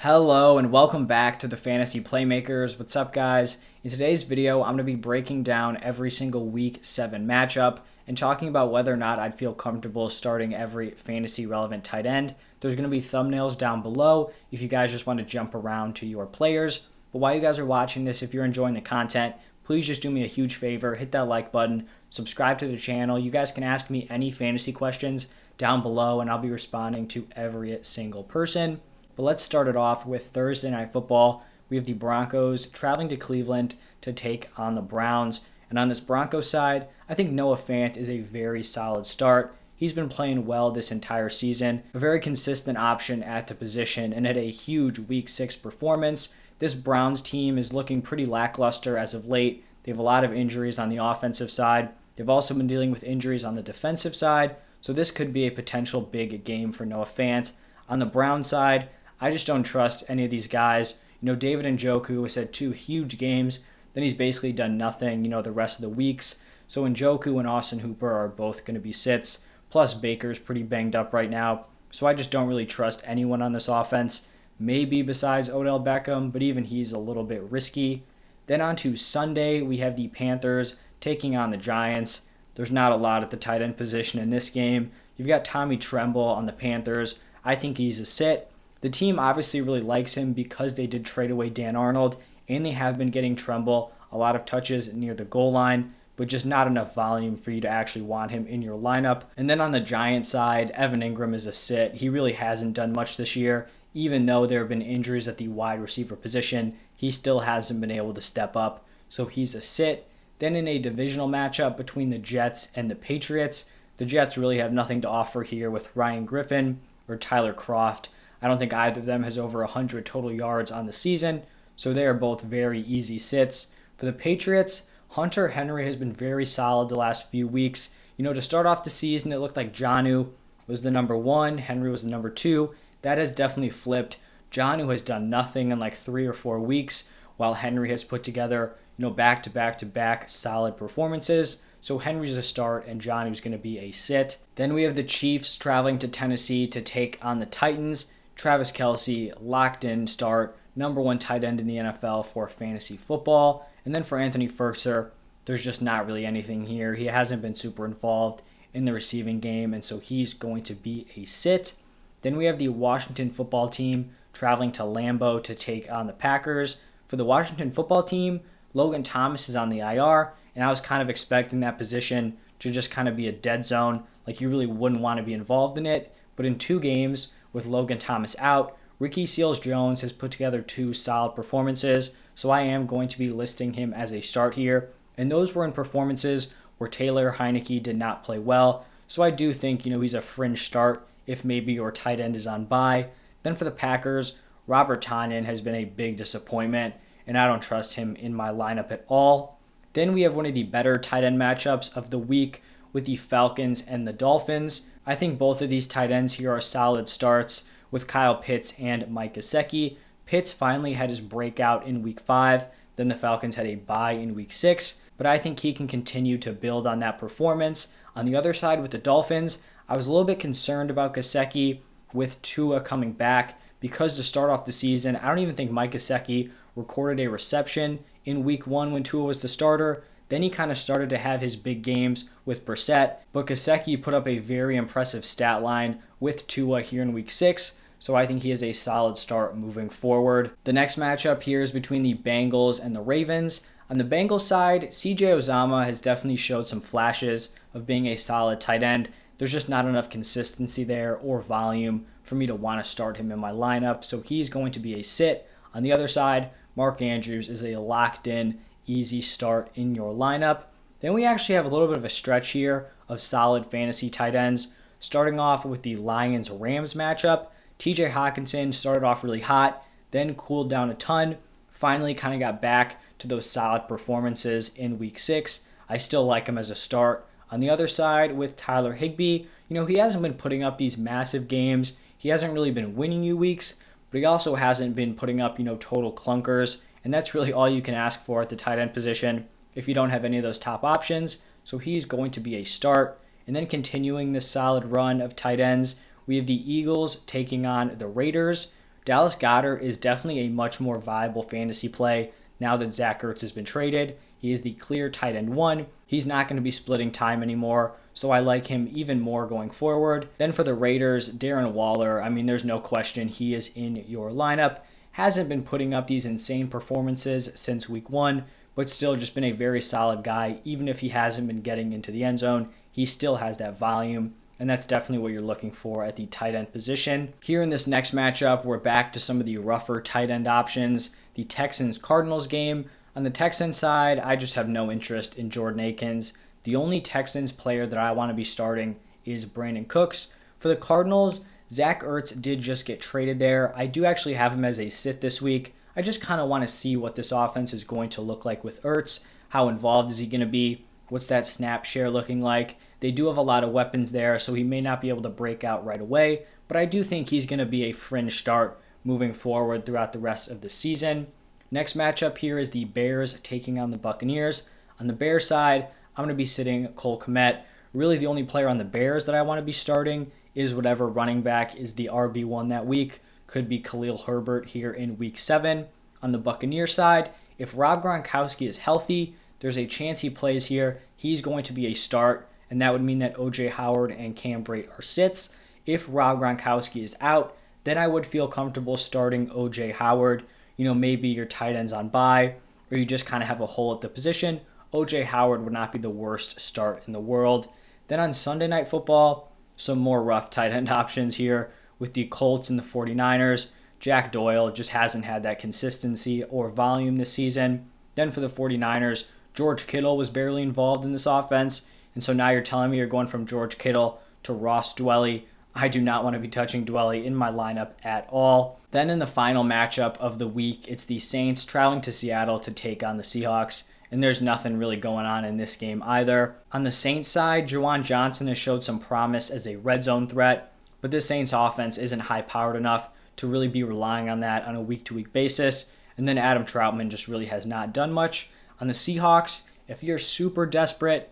Hello and welcome back to the Fantasy Playmakers. What's up, guys? In today's video, I'm going to be breaking down every single Week 7 matchup and talking about whether or not I'd feel comfortable starting every fantasy-relevant tight end. There's going to be thumbnails down below if you guys just want to jump around to your players. But while you guys are watching this, if you're enjoying the content, please just do me a huge favor. Hit that like button, subscribe to the channel. You guys can ask me any fantasy questions down below, and I'll be responding to every single person. But let's start it off with Thursday Night Football. We have the Broncos traveling to Cleveland to take on the Browns. And on this Broncos side, I think Noah Fant is a very solid start. He's been playing well this entire season, a very consistent option at the position, and had a huge Week 6 performance. This Browns team is looking pretty lackluster as of late. They have a lot of injuries on the offensive side. They've also been dealing with injuries on the defensive side, so this could be a potential big game for Noah Fant. On the Browns side, I just don't trust any of these guys. David Njoku has had 2 huge games. Then he's basically done nothing, the rest of the weeks. So Njoku and Austin Hooper are both going to be sits. Plus Baker's pretty banged up right now. So I just don't really trust anyone on this offense. Maybe besides Odell Beckham, but even he's a little bit risky. Then on to Sunday, we have the Panthers taking on the Giants. There's not a lot at the tight end position in this game. You've got Tommy Tremble on the Panthers. I think he's a sit. The team obviously really likes him because they did trade away Dan Arnold, and they have been getting Tremble a lot of touches near the goal line, but just not enough volume for you to actually want him in your lineup. And then on the Giants side, Evan Ingram is a sit. He really hasn't done much this year. Even though there have been injuries at the wide receiver position, he still hasn't been able to step up, so he's a sit. Then in a divisional matchup between the Jets and the Patriots, the Jets really have nothing to offer here with Ryan Griffin or Tyler Kroft. I don't think either of them has over 100 total yards on the season, so they are both very easy sits. For the Patriots, Hunter Henry has been very solid the last few weeks. To start off the season, it looked like Jonnu was the number 1, Henry was the number 2. That has definitely flipped. Jonnu has done nothing in like 3 or 4 weeks, while Henry has put together, back-to-back-to-back solid performances. So Henry's a start, and Jonnu's going to be a sit. Then we have the Chiefs traveling to Tennessee to take on the Titans. Travis Kelce, locked in start, number 1 tight end in the NFL for fantasy football. And then for Anthony Firkser, there's just not really anything here. He hasn't been super involved in the receiving game, and so he's going to be a sit. Then we have the Washington football team traveling to Lambeau to take on the Packers. For the Washington football team, Logan Thomas is on the IR, and I was kind of expecting that position to just kind of be a dead zone. Like, you really wouldn't want to be involved in it. But in 2 games, with Logan Thomas out, Ricky Seals-Jones has put together 2 solid performances, so I am going to be listing him as a start here. And those were in performances where Taylor Heineke did not play well, so I do think, he's a fringe start if maybe your tight end is on bye. Then for the Packers, Robert Tonyan has been a big disappointment, and I don't trust him in my lineup at all. Then we have one of the better tight end matchups of the week with the Falcons and the Dolphins. I think both of these tight ends here are solid starts with Kyle Pitts and Mike Gesicki. Pitts finally had his breakout in Week 5. Then the Falcons had a bye in Week 6. But I think he can continue to build on that performance. On the other side with the Dolphins, I was a little bit concerned about Gesicki with Tua coming back because to start off the season, I don't even think Mike Gesicki recorded a reception in Week 1 when Tua was the starter. Then he kind of started to have his big games with Brissett, but Gesicki put up a very impressive stat line with Tua here in Week 6, so I think he is a solid start moving forward. The next matchup here is between the Bengals and the Ravens. On the Bengals side, CJ Uzomah has definitely showed some flashes of being a solid tight end. There's just not enough consistency there or volume for me to want to start him in my lineup, so he's going to be a sit. On the other side, Mark Andrews is a locked-in easy start in your lineup. Then we actually have a little bit of a stretch here of solid fantasy tight ends. Starting off with the Lions-Rams matchup, TJ Hawkinson started off really hot, then cooled down a ton, finally kind of got back to those solid performances in Week 6. I still like him as a start. On the other side with Tyler Higbee, he hasn't been putting up these massive games. He hasn't really been winning you weeks, but he also hasn't been putting up, total clunkers. And that's really all you can ask for at the tight end position if you don't have any of those top options. So he's going to be a start. And then continuing this solid run of tight ends, we have the Eagles taking on the Raiders. Dallas Goedert is definitely a much more viable fantasy play now that Zach Ertz has been traded. He is the clear tight end one. He's not going to be splitting time anymore, so I like him even more going forward. Then for the Raiders, Darren Waller, I mean, there's no question he is in your lineup. Hasn't been putting up these insane performances since week 1, but still just been a very solid guy. Even if he hasn't been getting into the end zone, he still has that volume, and that's definitely what you're looking for at the tight end position. Here in this next matchup, we're back to some of the rougher tight end options. The Texans Cardinals game. On the Texans side, I just have no interest in Jordan Akins. The only Texans player that I want to be starting is Brandon Cooks. For the Cardinals, Zach Ertz did just get traded there. I do actually have him as a sit this week. I just kind of want to see what this offense is going to look like with Ertz. How involved is he going to be? What's that snap share looking like? They do have a lot of weapons there, so he may not be able to break out right away, but I do think he's going to be a fringe start moving forward throughout the rest of the season. Next matchup here is the Bears taking on the Buccaneers. On the Bears side, I'm going to be sitting Cole Kmet. Really the only player on the Bears that I want to be starting is whatever running back is the RB1 that week. Could be Khalil Herbert here in week 7. On the Buccaneers side, if Rob Gronkowski is healthy, there's a chance he plays here. He's going to be a start, and that would mean that O.J. Howard and Cam Brate are sits. If Rob Gronkowski is out, then I would feel comfortable starting O.J. Howard. Maybe your tight end's on bye, or you just kind of have a hole at the position. O.J. Howard would not be the worst start in the world. Then on Sunday Night Football, some more rough tight end options here with the Colts and the 49ers. Jack Doyle just hasn't had that consistency or volume this season. Then for the 49ers, George Kittle was barely involved in this offense, and so now you're telling me you're going from George Kittle to Ross Dwelley. I do not want to be touching Dwelley in my lineup at all. Then in the final matchup of the week, it's the Saints traveling to Seattle to take on the Seahawks, and there's nothing really going on in this game either. On the Saints side, Juwan Johnson has showed some promise as a red zone threat, but this Saints offense isn't high-powered enough to really be relying on that on a week-to-week basis. And then Adam Troutman just really has not done much. On the Seahawks, if you're super desperate,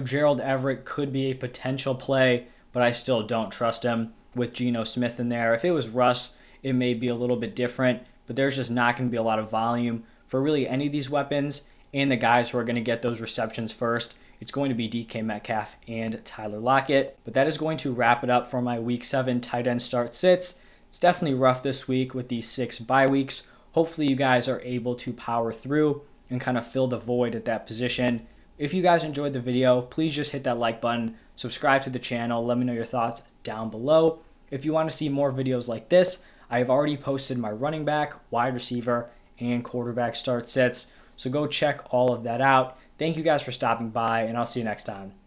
Gerald Everett could be a potential play, but I still don't trust him with Geno Smith in there. If it was Russ, it may be a little bit different, but there's just not going to be a lot of volume for really any of these weapons, and the guys who are going to get those receptions first, it's going to be DK Metcalf and Tyler Lockett. But that is going to wrap it up for my Week 7 tight end start sits. It's definitely rough this week with these 6 bye weeks. Hopefully you guys are able to power through and kind of fill the void at that position. If you guys enjoyed the video, please just hit that like button, subscribe to the channel, let me know your thoughts down below. If you want to see more videos like this, I have already posted my running back, wide receiver, and quarterback start sits, so go check all of that out. Thank you guys for stopping by, and I'll see you next time.